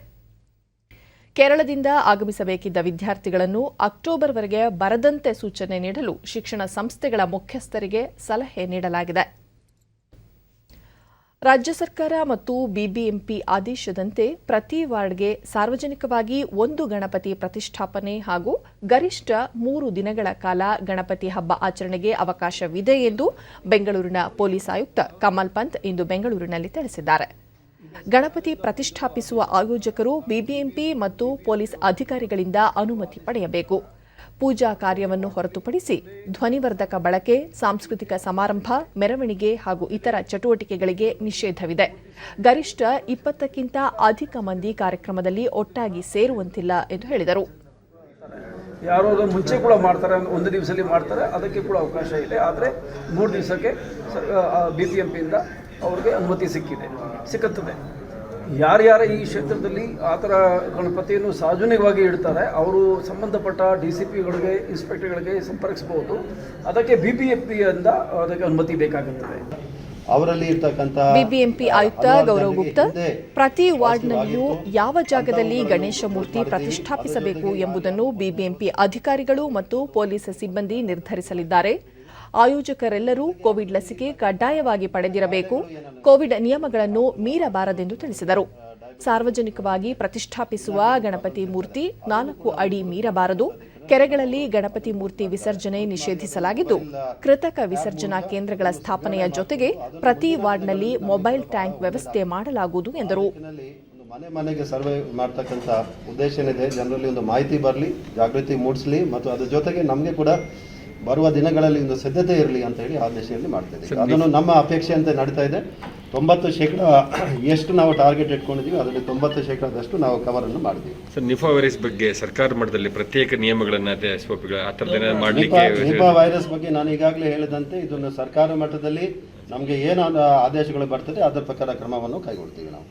Speaker 1: ಕೇರಳದಿಂದ ಆಗಮಿಸಬೇಕಿದ್ದ ವಿದ್ಯಾರ್ಥಿಗಳನ್ನು ಅಕ್ಟೋಬರ್ವರೆಗೆ ಬರದಂತೆ ಸೂಚನೆ ನೀಡಲು ಶಿಕ್ಷಣ ಸಂಸ್ಥೆಗಳ ಮುಖ್ಯಸ್ಥರಿಗೆ ಸಲಹೆ ನೀಡಲಾಗಿದೆ. ರಾಜ್ಯ ಸರ್ಕಾರ ಮತ್ತು ಬಿಬಿಎಂಪಿ ಆದೇಶದಂತೆ ಪ್ರತಿ ವಾರ್ಡ್ಗೆ ಸಾರ್ವಜನಿಕವಾಗಿ 1 ಗಣಪತಿ ಪ್ರತಿಷ್ಠಾಪನೆ ಹಾಗೂ ಗರಿಷ್ಠ 3 ದಿನಗಳ ಕಾಲ ಗಣಪತಿ ಹಬ್ಬ ಆಚರಣೆಗೆ ಅವಕಾಶವಿದೆ ಎಂದು ಬೆಂಗಳೂರಿನ ಪೊಲೀಸ್ ಆಯುಕ್ತ ಕಮಲ್ ಪಂತ್ ಇಂದು ಬೆಂಗಳೂರಿನಲ್ಲಿ ತಿಳಿಸಿದ್ದಾರೆ. ಗಣಪತಿ ಪ್ರತಿಷ್ಠಾಪಿಸುವ ಆಯೋಜಕರು ಬಿಬಿಎಂಪಿ ಮತ್ತು ಪೊಲೀಸ್ ಅಧಿಕಾರಿಗಳಿಂದ ಅನುಮತಿ ಪಡೆಯಬೇಕು. ಪೂಜಾ ಕಾರ್ಯವನ್ನು ಹೊರತುಪಡಿಸಿ ಧ್ವನಿವರ್ಧಕ ಬಳಕೆ, ಸಾಂಸ್ಕೃತಿಕ ಸಮಾರಂಭ, ಮೆರವಣಿಗೆ ಹಾಗೂ ಇತರ ಚಟುವಟಿಕೆಗಳಿಗೆ ನಿಷೇಧವಿದೆ. ಗರಿಷ್ಠ 20ಕ್ಕಿಂತ ಅಧಿಕ ಮಂದಿ ಕಾರ್ಯಕ್ರಮದಲ್ಲಿ ಒಟ್ಟಾಗಿ ಸೇರುವಂತಿಲ್ಲ ಎಂದು ಹೇಳಿದರು.
Speaker 9: ಯಾರೋ ಮುಂಚೆ ಕೂಡ ಮಾಡ್ತಾರೆ, ಒಂದು ದಿವಸದಲ್ಲಿ ಮಾಡ್ತಾರೆ, ಅದಕ್ಕೆ ಕೂಡ ಅವಕಾಶ ಇದೆ. ಆದರೆ 3 ದಿವಸಕ್ಕೆ ಬಿಬಿಎಂಪಿಯಿಂದ ಅವ್ರಿಗೆ ಅನುಮತಿ ಸಿಕ್ಕುತ್ತದೆ. ಯಾರ್ಯಾರ ಈ ಕ್ಷೇತ್ರದಲ್ಲಿ ಆ ಥರ ಗಣಪತಿಯನ್ನು ಸಾರ್ವಜನಿಕವಾಗಿ ಇಡ್ತಾರೆ ಅವರು ಸಂಬಂಧಪಟ್ಟ DCPಗಳಿಗೆ, ಇನ್ಸ್ಪೆಕ್ಟರ್ಗಳಿಗೆ ಸಂಪರ್ಕಿಸಬಹುದು. ಅದಕ್ಕೆ BBMPಯಿಂದ ಅದಕ್ಕೆ ಅನುಮತಿ ಬೇಕಾಗುತ್ತದೆ.
Speaker 10: ಅವರಲ್ಲಿ ಇರ್ತಕ್ಕಂಥ
Speaker 1: ಬಿಬಿಎಂಪಿ ಆಯುಕ್ತ ಗೌರವ್ ಗುಪ್ತಾ ಪ್ರತಿ ವಾರ್ಡ್ನಲ್ಲಿಯೂ ಯಾವ ಜಾಗದಲ್ಲಿ ಗಣೇಶ ಮೂರ್ತಿ ಪ್ರತಿಷ್ಠಾಪಿಸಬೇಕು ಎಂಬುದನ್ನು ಬಿಬಿಎಂಪಿ ಅಧಿಕಾರಿಗಳು ಮತ್ತು ಪೊಲೀಸ್ ಸಿಬ್ಬಂದಿ ನಿರ್ಧರಿಸಲಿದ್ದಾರೆ. ಆಯೋಜಕರೆಲ್ಲರೂ ಕೋವಿಡ್ ಲಸಿಕೆ ಕಡ್ಡಾಯವಾಗಿ ಪಡೆದಿರಬೇಕು. ಕೋವಿಡ್ ನಿಯಮಗಳನ್ನು ಮೀರಬಾರದೆಂದು ತಿಳಿಸಿದರು. ಸಾರ್ವಜನಿಕವಾಗಿ ಪ್ರತಿಷ್ಠಾಪಿಸುವ ಗಣಪತಿ ಮೂರ್ತಿ 4 ಅಡಿ ಮೀರಬಾರದು. ಕೆರೆಗಳಲ್ಲಿ ಗಣಪತಿ ಮೂರ್ತಿ ವಿಸರ್ಜನೆ ನಿಷೇಧಿಸಲಾಗಿದ್ದು, ಕೃತಕ ವಿಸರ್ಜನಾ ಕೇಂದ್ರಗಳ ಸ್ಥಾಪನೆಯ ಜೊತೆಗೆ ಪ್ರತಿ ವಾರ್ಡ್ನಲ್ಲಿ ಮೊಬೈಲ್ ಟ್ಯಾಂಕ್ ವ್ಯವಸ್ಥೆ ಮಾಡಲಾಗುವುದು ಎಂದರು.
Speaker 10: ಮನೆ ಮನೆಗೆ ಸರ್ವೆ ಮಾಡ್ತಕ್ಕಂಥ ಉದ್ದೇಶ ಏನಿದೆ, ಜನರಲ್ಲಿ ಒಂದು ಮಾಹಿತಿ ಬರಲಿ, ಜಾಗೃತಿ ಮೂಡಿಸಲಿ ಮತ್ತು ಅದ್ರ ಜೊತೆಗೆ ನಮಗೆ ಕೂಡ ಬರುವ ದಿನಗಳಲ್ಲಿ ಒಂದು ಸಿದ್ಧತೆ ಇರಲಿ ಅಂತ ಹೇಳಿ ಆ ದಿಶೆಯಲ್ಲಿ ಮಾಡ್ತಾ ಇದ್ದೀವಿ. ಅದನ್ನು ನಮ್ಮ ಅಪೇಕ್ಷೆ ಅಂತ ನಡೀತಾ ಇದೆ. 90% ಎಷ್ಟು ನಾವು ಟಾರ್ಗೆಟ್ ಇಟ್ಕೊಂಡಿದ್ದೀವಿ ಅದರಲ್ಲಿ 90% ನಾವು ಕವರ್ ಅನ್ನು ಮಾಡಿದ್ದೀವಿ.
Speaker 11: ಸರ್, ನಿಫಾ ವೈರಸ್ ಬಗ್ಗೆ ಸರ್ಕಾರ ಮಟ್ಟದಲ್ಲಿ ಪ್ರತ್ಯೇಕ ನಿಯಮಗಳನ್ನು ಮಾಡಲಿಕ್ಕೆ
Speaker 10: ನಿಫಾ ವೈರಸ್ ಬಗ್ಗೆ ನಾನು ಈಗಾಗಲೇ ಹೇಳಿದಂತೆ ಇದನ್ನು ಸರ್ಕಾರ ಮಟ್ಟದಲ್ಲಿ ನಮಗೆ ಏನು ಆದೇಶಗಳು ಬರ್ತದೆ ಅದರ ಪ್ರಕಾರ ಕ್ರಮವನ್ನು ಕೈಗೊಳ್ತೀವಿ ನಾವು.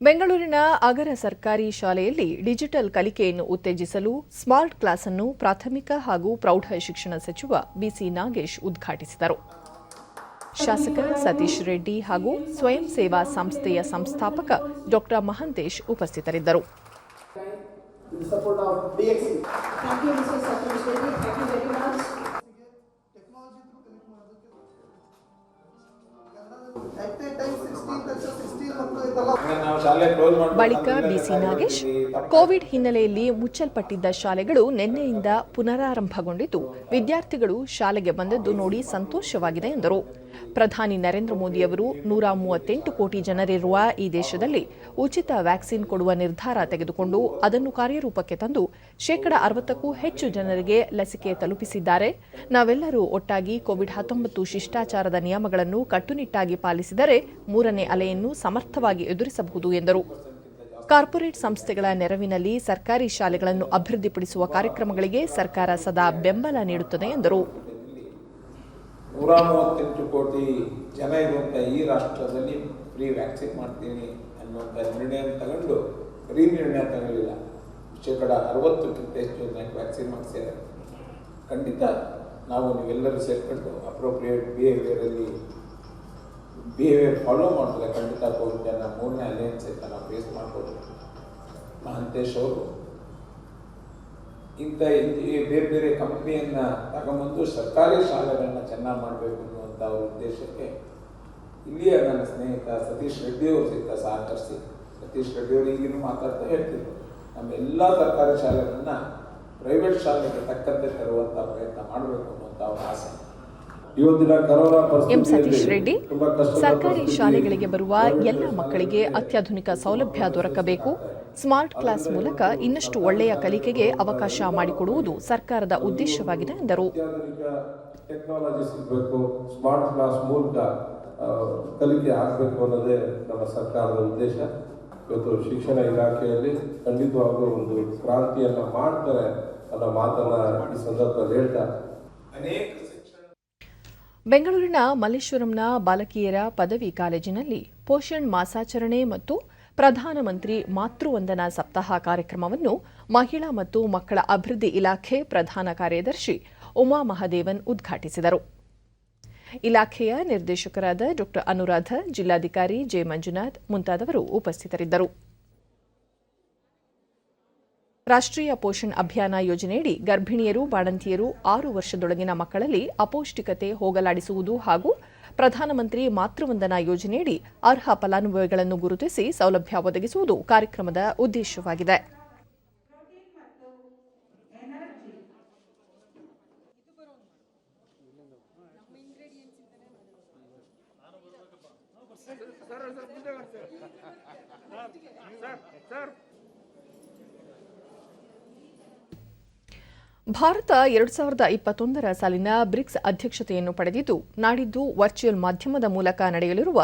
Speaker 1: ಬೆಂಗಳೂರಿನ ಅಗರ ಸರ್ಕಾರಿ ಶಾಲೆಯಲ್ಲಿ ಡಿಜಿಟಲ್ ಕಲಿಕೆಯನ್ನು ಉತ್ತೇಜಿಸಲು ಸ್ಮಾರ್ಟ್ ಕ್ಲಾಸ್ ಅನ್ನು ಪ್ರಾಥಮಿಕ ಹಾಗೂ ಪ್ರೌಢ ಶಿಕ್ಷಣ ಸಚಿವ ಬಿಸಿ ನಾಗೇಶ್ ಉದ್ಘಾಟಿಸಿದರು. ಶಾಸಕ ಸತೀಶ್ ರೆಡ್ಡಿ ಹಾಗೂ ಸ್ವಯಂ ಸೇವಾ ಸಂಸ್ಥೆಯ ಸಂಸ್ಥಾಪಕ ಡಾ ಮಹಂತೇಶ್ ಉಪಸ್ಥಿತರಿದ್ದರು. ಬಳಿಕ ಬಿಸಿ ನಾಗೇಶ್, ಕೋವಿಡ್ ಹಿನ್ನೆಲೆಯಲ್ಲಿ ಮುಚ್ಚಲ್ಪಟ್ಟಿದ್ದ ಶಾಲೆಗಳು ನಿನ್ನೆಯಿಂದ ಪುನರಾರಂಭಗೊಂಡಿದ್ದು ವಿದ್ಯಾರ್ಥಿಗಳು ಶಾಲೆಗೆ ಬಂದದ್ದು ನೋಡಿ ಸಂತೋಷವಾಗಿದೆ ಎಂದರು. ಪ್ರಧಾನಿ ನರೇಂದ್ರ ಮೋದಿ ಅವರು 138 ಕೋಟಿ ಜನರಿರುವ ಈ ದೇಶದಲ್ಲಿ ಉಚಿತ ವ್ಯಾಕ್ಸಿನ್ ಕೊಡುವ ನಿರ್ಧಾರ ತೆಗೆದುಕೊಂಡು ಅದನ್ನು ಕಾರ್ಯರೂಪಕ್ಕೆ ತಂದು 60%ಕ್ಕೂ ಹೆಚ್ಚು ಜನರಿಗೆ ಲಸಿಕೆ ತಲುಪಿಸಿದ್ದಾರೆ. ನಾವೆಲ್ಲರೂ ಒಟ್ಟಾಗಿ ಕೋವಿಡ್-19 ಶಿಷ್ಟಾಚಾರದ ನಿಯಮಗಳನ್ನು ಕಟ್ಟುನಿಟ್ಟಾಗಿ ಪಾಲಿಸಿದರೆ 3ನೇ ಅಲೆಯನ್ನು ಸಮರ್ಥವಾಗಿ ಎದುರಿಸಬಹುದು ಎಂದರು. ಕಾರ್ಪೊರೇಟ್ ಸಂಸ್ಥೆಗಳ ನೆರವಿನಲ್ಲಿ ಸರ್ಕಾರಿ ಶಾಲೆಗಳನ್ನು ಅಭಿವೃದ್ಧಿಪಡಿಸುವ ಕಾರ್ಯಕ್ರಮಗಳಿಗೆ ಸರ್ಕಾರ ಸದಾ ಬೆಂಬಲ ನೀಡುತ್ತದೆ ಎಂದರು.
Speaker 12: 138 ಕೋಟಿ ಜನ ಇರುವಂಥ ಈ ರಾಷ್ಟ್ರದಲ್ಲಿ ಫ್ರೀ ವ್ಯಾಕ್ಸಿನ್ ಮಾಡ್ತೀನಿ ಅನ್ನುವಂಥ ನಿರ್ಣಯ ತಗೊಂಡು ಬರೀ ನಿರ್ಣಯ ತಗೊಳ್ಳಿಲ್ಲ, 60%ಕ್ಕಿಂತ ಹೆಚ್ಚು ಜನಕ್ಕೆ ವ್ಯಾಕ್ಸಿನ್ ಮಾಡಿಸಿದ್ದಾರೆ. ಖಂಡಿತ ನಾವು ನೀವೆಲ್ಲರೂ ಸೇರ್ಕೊಂಡು ಅಪ್ರೋಪ್ರಿಯೇಟ್ ಬಿಹೇವಿಯರ್ ಫಾಲೋ ಮಾಡಿದ್ರೆ ಖಂಡಿತ ಕೋವಿಡ್ನ 3ನೇ ಅಲೈನ್ಸ್ ಅಂತ ನಾವು ಫೇಸ್ ಮಾಡ್ಬೋದು. ಮಹಂತೇಶ್ ಅವರು ಇಂಥ ಬೇರೆ ಬೇರೆ ಕಂಪ್ನಿಯನ್ನು ತಗೊಂಬಂದು ಸರ್ಕಾರಿ ಶಾಲೆಗಳನ್ನ ಚೆನ್ನಾಗಿ ಮಾಡಬೇಕು ಅನ್ನುವಂಥ ಅವ್ರ ಉದ್ದೇಶಕ್ಕೆ ಇಲ್ಲಿಯ ನನ್ನ ಸ್ನೇಹಿತ ಸತೀಶ್ ರೆಡ್ಡಿ ಅವರು ಸಹಿತ ಸಹಕರಿಸಿ, ಸತೀಶ್ ರೆಡ್ಡಿ ಅವರು ಈಗಿನೂ ಮಾತಾಡ್ತಾ ಹೇಳ್ತಿದ್ರು, ನಮ್ಮ ಎಲ್ಲ ಸರ್ಕಾರಿ ಶಾಲೆಗಳನ್ನ ಪ್ರೈವೇಟ್ ಶಾಲೆಗೆ ತಕ್ಕಂತೆ ತರುವಂಥ ಪ್ರಯತ್ನ ಮಾಡಬೇಕು ಅನ್ನುವಂಥ ಅವ್ರ ಆಸೆ.
Speaker 1: ಎಂ ಸತೀಶ್ ರೆಡ್ಡಿ, ಸರ್ಕಾರಿ ಶಾಲೆಗಳಿಗೆ ಬರುವ ಎಲ್ಲ ಮಕ್ಕಳಿಗೆ ಅತ್ಯಾಧುನಿಕ ಸೌಲಭ್ಯ ದೊರಕಬೇಕು. ಸ್ಮಾರ್ಟ್ ಕ್ಲಾಸ್ ಮೂಲಕ ಇನ್ನಷ್ಟು ಒಳ್ಳೆಯ ಕಲಿಕೆಗೆ ಅವಕಾಶ ಮಾಡಿಕೊಡುವುದು ಸರ್ಕಾರದ ಉದ್ದೇಶವಾಗಿದೆ ಎಂದರು.
Speaker 12: ಟೆಕ್ನಾಲಜಿ ಸಿಗಬೇಕು, ಸ್ಮಾರ್ಟ್ ಕ್ಲಾಸ್ ಮೂಲಕ ಕಲಿಕೆ ಆಗಬೇಕು ಅನ್ನೋದೇ ನಮ್ಮ ಸರ್ಕಾರದ ಉದ್ದೇಶ. ಇವತ್ತು ಶಿಕ್ಷಣ ಇಲಾಖೆಯಲ್ಲಿ ಖಂಡಿತವಾಗ್ಲೂ ಒಂದು ಕ್ರಾಂತಿಯನ್ನ ಮಾಡ್ತಾರೆ ಅನ್ನೋ ಮಾತನ್ನ ಈ ಸಂದರ್ಭದಲ್ಲಿ ಹೇಳ್ತಾ, ಅನೇಕ
Speaker 1: ಬೆಂಗಳೂರಿನ ಮಲ್ಲೇಶ್ವರಂನ ಬಾಲಕಿಯರ ಪದವಿ ಕಾಲೇಜಿನಲ್ಲಿ ಪೋಷಣ್ ಮಾಸಾಚರಣೆ ಮತ್ತು ಪ್ರಧಾನಮಂತ್ರಿ ಮಾತೃವಂದನಾ ಸಪ್ತಾಹ ಕಾರ್ಯಕ್ರಮವನ್ನು ಮಹಿಳಾ ಮತ್ತು ಮಕ್ಕಳ ಅಭಿವೃದ್ಧಿ ಇಲಾಖೆ ಪ್ರಧಾನ ಕಾರ್ಯದರ್ಶಿ ಉಮಾ ಮಹದೇವನ್ ಉದ್ಘಾಟಿಸಿದರು. ಇಲಾಖೆಯ ನಿರ್ದೇಶಕರಾದ ಡಾ ಅನುರಾಧ, ಜಿಲ್ಲಾಧಿಕಾರಿ ಜೆ ಮಂಜುನಾಥ್ ಮುಂತಾದವರು ಉಪಸ್ಥಿತರಿದ್ದರು. ರಾಷ್ಟ್ರೀಯ ಪೋಷಣ್ ಅಭಿಯಾನ ಯೋಜನೆಯಡಿ ಗರ್ಭಿಣಿಯರು, ಬಾಣಂತಿಯರು, 6 ವರ್ಷದೊಳಗಿನ ಮಕ್ಕಳಲ್ಲಿ ಅಪೌಷ್ಟಿಕತೆ ಹೋಗಲಾಡಿಸುವುದು ಹಾಗೂ ಪ್ರಧಾನಮಂತ್ರಿ ಮಾತೃವಂದನಾ ಯೋಜನೆಯಡಿ ಅರ್ಹ ಫಲಾನುಭವಿಗಳನ್ನು ಗುರುತಿಸಿ ಸೌಲಭ್ಯ ಒದಗಿಸುವುದು ಕಾರ್ಯಕ್ರಮದ ಉದ್ದೇಶವಾಗಿದೆ. ಭಾರತ 2021ರ ಸಾಲಿನ ಬ್ರಿಕ್ಸ್ ಅಧ್ಯಕ್ಷತೆಯನ್ನು ಪಡೆದಿದ್ದು, ನಾಡಿದ್ದು ವರ್ಚುವಲ್ ಮಾಧ್ಯಮದ ಮೂಲಕ ನಡೆಯಲಿರುವ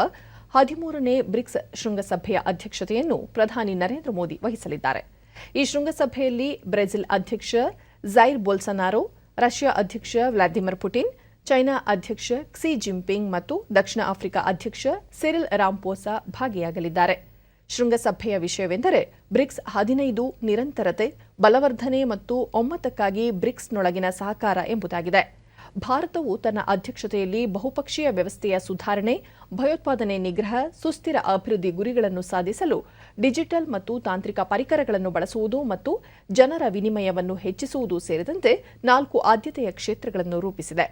Speaker 1: 13ನೇ ಬ್ರಿಕ್ಸ್ ಶೃಂಗಸಭೆಯ ಅಧ್ಯಕ್ಷತೆಯನ್ನು ಪ್ರಧಾನಿ ನರೇಂದ್ರ ಮೋದಿ ವಹಿಸಲಿದ್ದಾರೆ. ಈ ಶೃಂಗಸಭೆಯಲ್ಲಿ ಬ್ರೆಜಿಲ್ ಅಧ್ಯಕ್ಷ ಜೈರ್ ಬೋಲ್ಸನಾರೋ, ರಷ್ಯಾ ಅಧ್ಯಕ್ಷ ವ್ಲಾದಿಮಿರ್ ಪುಟಿನ್, ಚೈನಾ ಅಧ್ಯಕ್ಷ ಕ್ಸಿ ಜಿನ್ಪಿಂಗ್ ಮತ್ತು ದಕ್ಷಿಣ ಆಫ್ರಿಕಾ ಅಧ್ಯಕ್ಷ ಸಿರಿಲ್ ರಾಮಪೋಸಾ ಭಾಗಿಯಾಗಲಿದ್ದಾರೆ. ಶೃಂಗಸಭೆಯ ವಿಷಯವೆಂದರೆ ಬ್ರಿಕ್ಸ್ 15 ನಿರಂತರತೆ, ಬಲವರ್ಧನೆ ಮತ್ತು ಒಮ್ಮತಕ್ಕಾಗಿ ಬ್ರಿಕ್ಸ್ನೊಳಗಿನ ಸಹಕಾರ ಎಂಬುದಾಗಿದೆ. ಭಾರತವು ತನ್ನ ಅಧ್ಯಕ್ಷತೆಯಲ್ಲಿ ಬಹುಪಕ್ಷೀಯ ವ್ಯವಸ್ಥೆಯ ಸುಧಾರಣೆ, ಭಯೋತ್ಪಾದನೆ ನಿಗ್ರಹ, ಸುಸ್ಥಿರ ಅಭಿವೃದ್ಧಿ ಗುರಿಗಳನ್ನು ಸಾಧಿಸಲು ಡಿಜಿಟಲ್ ಮತ್ತು ತಾಂತ್ರಿಕ ಪರಿಕರಗಳನ್ನು ಬಳಸುವುದು ಮತ್ತು ಜನರ ವಿನಿಮಯವನ್ನು ಹೆಚ್ಚಿಸುವುದು ಸೇರಿದಂತೆ 4 ಆದ್ಯತೆಯ ಕ್ಷೇತ್ರಗಳನ್ನು ರೂಪಿಸಿದೆ.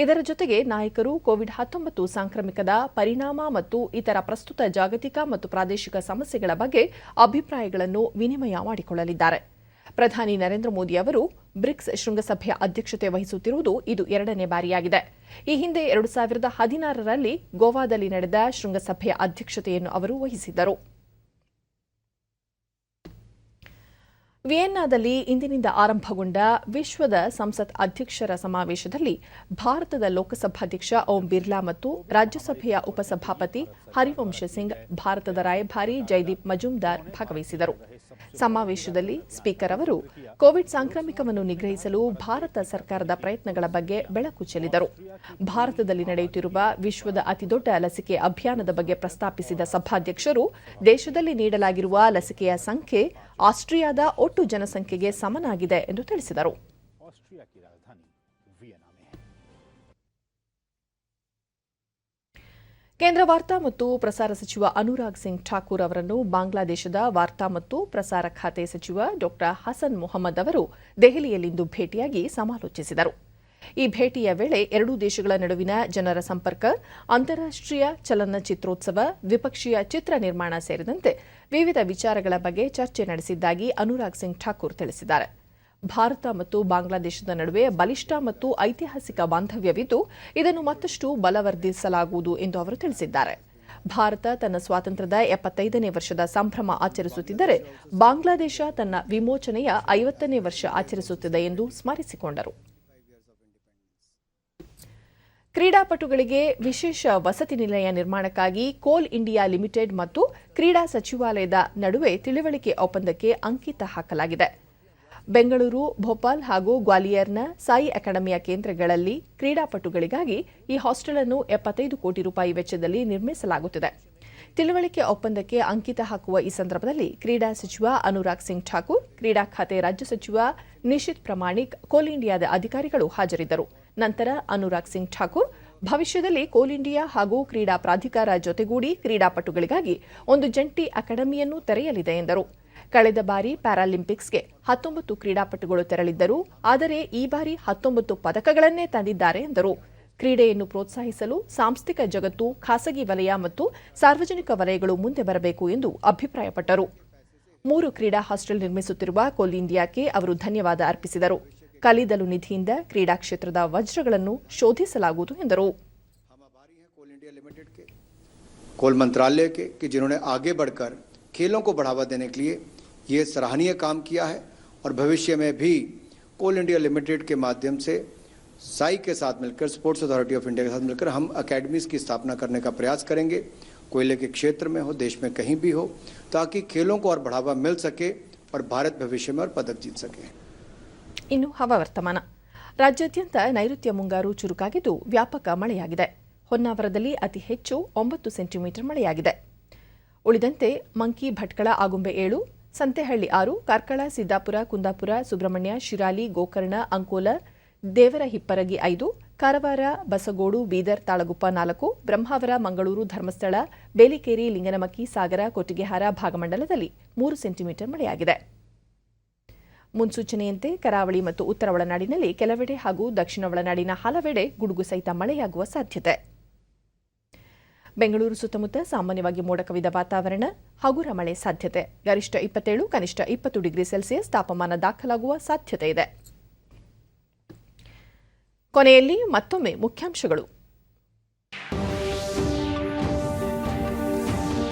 Speaker 1: ಇದರ ಜೊತೆಗೆ ನಾಯಕರು ಕೋವಿಡ್-19 ಸಾಂಕ್ರಾಮಿಕದ ಪರಿಣಾಮ ಮತ್ತು ಇತರ ಪ್ರಸ್ತುತ ಜಾಗತಿಕ ಮತ್ತು ಪ್ರಾದೇಶಿಕ ಸಮಸ್ಯೆಗಳ ಬಗ್ಗೆ ಅಭಿಪ್ರಾಯಗಳನ್ನು ವಿನಿಮಯ ಮಾಡಿಕೊಳ್ಳಲಿದ್ದಾರೆ. ಪ್ರಧಾನಿ ನರೇಂದ್ರ ಮೋದಿ ಅವರು ಬ್ರಿಕ್ಸ್ ಶೃಂಗಸಭೆಯ ಅಧ್ಯಕ್ಷತೆ ವಹಿಸುತ್ತಿರುವುದು ಇದು 2ನೇ ಬಾರಿಯಾಗಿದೆ. ಈ ಹಿಂದೆ 2016ರಲ್ಲಿ ಗೋವಾದಲ್ಲಿ ನಡೆದ ಶೃಂಗಸಭೆಯ ಅಧ್ಯಕ್ಷತೆಯನ್ನು ಅವರು ವಹಿಸಿದ್ದರು. ವಿಯೆನ್ನಾದಲ್ಲಿ ಇಂದಿನಿಂದ ಆರಂಭಗೊಂಡ ವಿಶ್ವದ ಸಂಸತ್ ಅಧ್ಯಕ್ಷರ ಸಮಾವೇಶದಲ್ಲಿ ಭಾರತದ ಲೋಕಸಭಾಧ್ಯಕ್ಷ ಓಂ ಬಿರ್ಲಾ ಮತ್ತು ರಾಜ್ಯಸಭೆಯ ಉಪಸಭಾಪತಿ ಹರಿವಂಶ್ ಸಿಂಗ್, ಭಾರತದ ರಾಯಭಾರಿ ಜೈದೀಪ್ ಮಜುಮ್ದಾರ್ ಭಾಗವಹಿಸಿದರು. ಸಮಾವೇಶದಲ್ಲಿ ಸ್ಪೀಕರ್ ಅವರು ಕೋವಿಡ್ ಸಾಂಕ್ರಾಮಿಕವನ್ನು ನಿಗ್ರಹಿಸಲು ಭಾರತ ಸರ್ಕಾರದ ಪ್ರಯತ್ನಗಳ ಬಗ್ಗೆ ಬೆಳಕು ಚೆಲ್ಲಿದರು. ಭಾರತದಲ್ಲಿ ನಡೆಯುತ್ತಿರುವ ವಿಶ್ವದ ಅತಿದೊಡ್ಡ ಲಸಿಕೆ ಅಭಿಯಾನದ ಬಗ್ಗೆ ಪ್ರಸ್ತಾಪಿಸಿದ ಸಭಾಧ್ಯಕ್ಷರು ದೇಶದಲ್ಲಿ ನೀಡಲಾಗಿರುವ ಲಸಿಕೆಯ ಸಂಖ್ಯೆ ಆಸ್ಟ್ರಿಯಾದ ಒಟ್ಟು ಜನಸಂಖ್ಯೆಗೆ ಸಮನಾಗಿದೆ ಎಂದು ತಿಳಿಸಿದರು. ಕೇಂದ್ರ ವಾರ್ತಾ ಮತ್ತು ಪ್ರಸಾರ ಸಚಿವ ಅನುರಾಗ್ ಸಿಂಗ್ ಠಾಕೂರ್ ಅವರನ್ನು ಬಾಂಗ್ಲಾದೇಶದ ವಾರ್ತಾ ಮತ್ತು ಪ್ರಸಾರ ಖಾತೆ ಸಚಿವ ಡಾ ಹಸನ್ ಮೊಹಮ್ಮದ್ ಅವರು ದೆಹಲಿಯಲ್ಲಿಂದು ಭೇಟಿಯಾಗಿ ಸಮಾಲೋಚಿಸಿದರು. ಈ ಭೇಟಿಯ ವೇಳೆ ಎರಡೂ ದೇಶಗಳ ನಡುವಿನ ಜನರ ಸಂಪರ್ಕ, ಅಂತಾರಾಷ್ಟೀಯ ಚಲನಚಿತ್ರೋತ್ಸವ, ದ್ವಿಪಕ್ಷೀಯ ಚಿತ್ರ ನಿರ್ಮಾಣ ಸೇರಿದಂತೆ ವಿವಿಧ ವಿಚಾರಗಳ ಬಗ್ಗೆ ಚರ್ಚೆ ನಡೆಸಿದ್ದಾಗಿ ಅನುರಾಗ್ ಸಿಂಗ್ ಠಾಕೂರ್ ತಿಳಿಸಿದ್ದಾರೆ. ಭಾರತ ಮತ್ತು ಬಾಂಗ್ಲಾದೇಶದ ನಡುವೆ ಬಲಿಷ್ಠ ಮತ್ತು ಐತಿಹಾಸಿಕ ಬಾಂಧವ್ಯವಿದ್ದು ಇದನ್ನು ಮತ್ತಷ್ಟು ಬಲವರ್ಧಿಸಲಾಗುವುದು ಎಂದು ಅವರು ತಿಳಿಸಿದ್ದಾರೆ. ಭಾರತ ತನ್ನ ಸ್ವಾತಂತ್ರ್ಯದ 75ನೇ ವರ್ಷದ ಸಂಭ್ರಮ ಆಚರಿಸುತ್ತಿದ್ದರೆ ಬಾಂಗ್ಲಾದೇಶ ತನ್ನ ವಿಮೋಚನೆಯ 50ನೇ ವರ್ಷ ಆಚರಿಸುತ್ತಿದೆ ಎಂದು ಸ್ಮರಿಸಿಕೊಂಡರು. ಕ್ರೀಡಾಪಟುಗಳಿಗೆ ವಿಶೇಷ ವಸತಿ ನಿಲಯ ನಿರ್ಮಾಣಕ್ಕಾಗಿ ಕೋಲ್ ಇಂಡಿಯಾ ಲಿಮಿಟೆಡ್ ಮತ್ತು ಕ್ರೀಡಾ ಸಚಿವಾಲಯದ ನಡುವೆ ತಿಳಿವಳಿಕೆ ಒಪ್ಪಂದಕ್ಕೆ ಅಂಕಿತ ಹಾಕಲಾಗಿದೆ. ಬೆಂಗಳೂರು, ಭೋಪಾಲ್ ಹಾಗೂ ಗ್ವಾಲಿಯರ್ನ ಸಾಯಿ ಅಕಾಡೆಮಿಯ ಕೇಂದ್ರಗಳಲ್ಲಿ ಕ್ರೀಡಾಪಟುಗಳಿಗಾಗಿ ಈ ಹಾಸ್ಟೆಲ್ ಅನ್ನು 75 ಕೋಟಿ ರೂಪಾಯಿ ವೆಚ್ಚದಲ್ಲಿ ನಿರ್ಮಿಸಲಾಗುತ್ತಿದೆ. ತಿಳಿವಳಿಕೆ ಒಪ್ಪಂದಕ್ಕೆ ಅಂಕಿತ ಹಾಕುವ ಈ ಸಂದರ್ಭದಲ್ಲಿ ಕ್ರೀಡಾ ಸಚಿವ ಅನುರಾಗ್ ಸಿಂಗ್ ಠಾಕೂರ್, ಕ್ರೀಡಾ ಖಾತೆ ರಾಜ್ಯ ಸಚಿವ ನಿಶಿತ್ ಪ್ರಮಾಣಿಕ್, ಕೋಲ್ ಇಂಡಿಯಾದ ಅಧಿಕಾರಿಗಳು ಹಾಜರಿದ್ದರು. ನಂತರ ಅನುರಾಗ್ ಸಿಂಗ್ ಠಾಕೂರ್ ಭವಿಷ್ಯದಲ್ಲಿ ಕೋಲ್ ಇಂಡಿಯಾ ಹಾಗೂ ಕ್ರೀಡಾ ಪ್ರಾಧಿಕಾರ ಜೊತೆಗೂಡಿ ಕ್ರೀಡಾಪಟುಗಳಿಗಾಗಿ ಒಂದು ಜಂಟಿ ಅಕಾಡೆಮಿಯನ್ನು ತೆರೆಯಲಿದೆ ಎಂದರು. ಕಳೆದ ಬಾರಿ ಪ್ಯಾರಾಲಿಂಪಿಕ್ಸ್ಗೆ 19 ಕ್ರೀಡಾಪಟುಗಳು ತೆರಳಿದ್ದರು, ಆದರೆ ಈ ಬಾರಿ 19 ಪದಕಗಳನ್ನೇ ತಂದಿದ್ದಾರೆ ಎಂದರು. ಕ್ರೀಡೆಯನ್ನು ಪ್ರೋತ್ಸಾಹಿಸಲು ಸಾಂಸ್ಥಿಕ ಜಗತ್ತು, ಖಾಸಗಿ ವಲಯ ಮತ್ತು ಸಾರ್ವಜನಿಕ ವಲಯಗಳು ಮುಂದೆ ಬರಬೇಕು ಎಂದು ಅಭಿಪ್ರಾಯಪಟ್ಟರು. 3 ಕ್ರೀಡಾ ಹಾಸ್ಟೆಲ್ ನಿರ್ಮಿಸುತ್ತಿರುವ ಕೋಲ್ ಇಂಡಿಯಾಕ್ಕೆ ಅವರು ಧನ್ಯವಾದ ಅರ್ಪಿಸಿದರು. ಕಲಿದಲು ನಿಧಿಯಿಂದ ಕ್ರೀಡಾ ಕ್ಷೇತ್ರದ ವಜ್ರಗಳನ್ನು ಶೋಧಿಸಲಾಗುವುದು ಎಂದರು.
Speaker 13: कोल मंत्रालय के कि जिन्होंने आगे बढ़कर खेलों को बढ़ावा देने के लिए ये सराहनीय काम किया है और भविष्य में भी कोल इंडिया लिमिटेड के माध्यम से साई के साथ मिलकर, स्पोर्ट्स अथॉरिटी ऑफ इंडिया के साथ मिलकर हम अकेडमीज की स्थापना करने का प्रयास करेंगे, कोयले के क्षेत्र में हो, देश में कहीं भी हो, ताकि खेलों को और बढ़ावा मिल सके और भारत भविष्य में और पदक जीत सके.
Speaker 1: ಇನ್ನು ಹವಾವರ್ತಮಾನ. ರಾಜ್ಯಾದ್ಯಂತ ನೈಋತ್ಯ ಮುಂಗಾರು ಚುರುಕಾಗಿದ್ದು ವ್ಯಾಪಕ ಮಳೆಯಾಗಿದೆ. ಹೊನ್ನಾವರದಲ್ಲಿ ಅತಿ ಹೆಚ್ಚು 9 ಸೆಂಟಿಮೀಟರ್ ಮಳೆಯಾಗಿದೆ. ಉಳಿದಂತೆ ಮಂಕಿ, ಭಟ್ಕಳ, ಆಗುಂಬೆ 7, ಸಂತೆಹಳ್ಳಿ 6, ಕಾರ್ಕಳ, ಸಿದ್ದಾಪುರ, ಕುಂದಾಪುರ, ಸುಬ್ರಹ್ಮಣ್ಯ, ಶಿರಾಲಿ, ಗೋಕರ್ಣ, ಅಂಕೋಲ, ದೇವರಹಿಪ್ಪರಗಿ 5, ಕಾರವಾರ, ಬಸಗೋಡು, ಬೀದರ್, ತಾಳಗುಪ್ಪ 4, ಬ್ರಹ್ಮಾವರ, ಮಂಗಳೂರು, ಧರ್ಮಸ್ಥಳ, ಬೇಲಿಕೇರಿ, ಲಿಂಗನಮಕ್ಕಿ, ಸಾಗರ, ಕೊಟ್ಟಿಗೆಹಾರ ಭಾಗಮಂಡಲದಲ್ಲಿ 3 ಸೆಂಟಿಮೀಟರ್ ಮಳೆಯಾಗಿದೆ. ಮುನ್ಸೂಚನೆಯಂತೆ ಕರಾವಳಿ ಮತ್ತು ಉತ್ತರ ಒಳನಾಡಿನಲ್ಲಿ ಕೆಲವೆಡೆ ಹಾಗೂ ದಕ್ಷಿಣ ಒಳನಾಡಿನ ಹಲವೆಡೆ ಗುಡುಗು ಸಹಿತ ಮಳೆಯಾಗುವ ಸಾಧ್ಯತೆ. ಬೆಂಗಳೂರು ಸುತ್ತಮುತ್ತ ಸಾಮಾನ್ಯವಾಗಿ ಮೋಡ ಕವಿದ ವಾತಾವರಣ, ಹಗುರ ಮಳೆ ಸಾಧ್ಯತೆ. ಗರಿಷ್ಠ 27, ಕನಿಷ್ಠ 20 ಡಿಗ್ರಿ ಸೆಲ್ಸಿಯಸ್ ತಾಪಮಾನ ದಾಖಲಾಗುವ ಸಾಧ್ಯತೆ ಇದೆ. ಕೊನೆಯಲ್ಲಿ ಮತ್ತೊಮ್ಮೆ ಮುಖ್ಯಾಂಶಗಳು.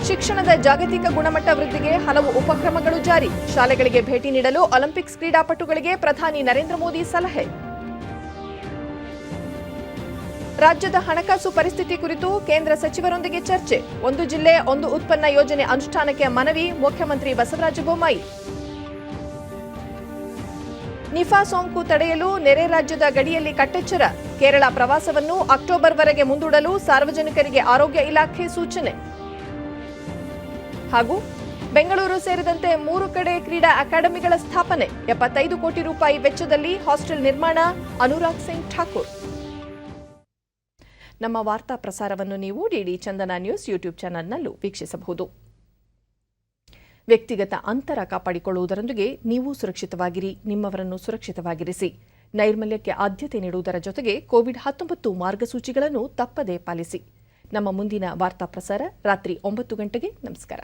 Speaker 1: ಶಿಕ್ಷಣದ ಜಾಗತಿಕ ಗುಣಮಟ್ಟ ವೃದ್ಧಿಗೆ ಹಲವು ಉಪಕ್ರಮಗಳು ಜಾರಿ. ಶಾಲೆಗಳಿಗೆ ಭೇಟಿ ನೀಡಲು ಒಲಿಂಪಿಕ್ಸ್ ಕ್ರೀಡಾಪಟುಗಳಿಗೆ ಪ್ರಧಾನಿ ನರೇಂದ್ರ ಮೋದಿ ಸಲಹೆ. ರಾಜ್ಯದ ಹಣಕಾಸು ಪರಿಸ್ಥಿತಿ ಕುರಿತು ಕೇಂದ್ರ ಸಚಿವರೊಂದಿಗೆ ಚರ್ಚೆ. 1 ಜಿಲ್ಲೆ 1 ಉತ್ಪನ್ನ ಯೋಜನೆ ಅನುಷ್ಠಾನಕ್ಕೆ ಮನವಿ, ಮುಖ್ಯಮಂತ್ರಿ ಬಸವರಾಜ ಬೊಮ್ಮಾಯಿ. ನಿಫಾ ಸೋಂಕು ತಡೆಯಲು ನೆರೆ ರಾಜ್ಯದ ಗಡಿಯಲ್ಲಿ ಕಟ್ಟೆಚ್ಚರ. ಕೇರಳ ಪ್ರವಾಸವನ್ನು ಅಕ್ಟೋಬರ್ವರೆಗೆ ಮುಂದೂಡಲು ಸಾರ್ವಜನಿಕರಿಗೆ ಆರೋಗ್ಯ ಇಲಾಖೆ ಸೂಚನೆ. ಹಾಗೂ ಬೆಂಗಳೂರು ಸೇರಿದಂತೆ 3 ಕಡೆ ಕ್ರೀಡಾ ಅಕಾಡೆಮಿಗಳ ಸ್ಥಾಪನೆ. 75 ಕೋಟಿ ರೂಪಾಯಿ ವೆಚ್ಚದಲ್ಲಿ ಹಾಸ್ಟೆಲ್ ನಿರ್ಮಾಣ. ಅನುರಾಗ್ ಸಿಂಗ್ ಠಾಕೂರ್. ನಮ್ಮ ವಾರ್ತಾ ಪ್ರಸಾರವನ್ನು ನೀವು ಡಿಡಿ ಚಂದನ ನ್ಯೂಸ್ ಯೂಟ್ಯೂಬ್ ಚಾನೆಲ್ನಲ್ಲೂ ವೀಕ್ಷಿಸಬಹುದು. ವ್ಯಕ್ತಿಗತ ಅಂತರ ಕಾಪಾಡಿಕೊಳ್ಳುವುದರೊಂದಿಗೆ ನೀವು ಸುರಕ್ಷಿತವಾಗಿರಿ, ನಿಮ್ಮವರನ್ನು ಸುರಕ್ಷಿತವಾಗಿರಿಸಿ. ನೈರ್ಮಲ್ಯಕ್ಕೆ ಆದ್ಯತೆ ನೀಡುವುದರ ಜೊತೆಗೆ ಕೋವಿಡ್-19 ಮಾರ್ಗಸೂಚಿಗಳನ್ನು ತಪ್ಪದೇ ಪಾಲಿಸಿ. ನಮ್ಮ ಮುಂದಿನ ವಾರ್ತಾ ಪ್ರಸಾರ ರಾತ್ರಿ 9 ಗಂಟೆಗೆ. ನಮಸ್ಕಾರ.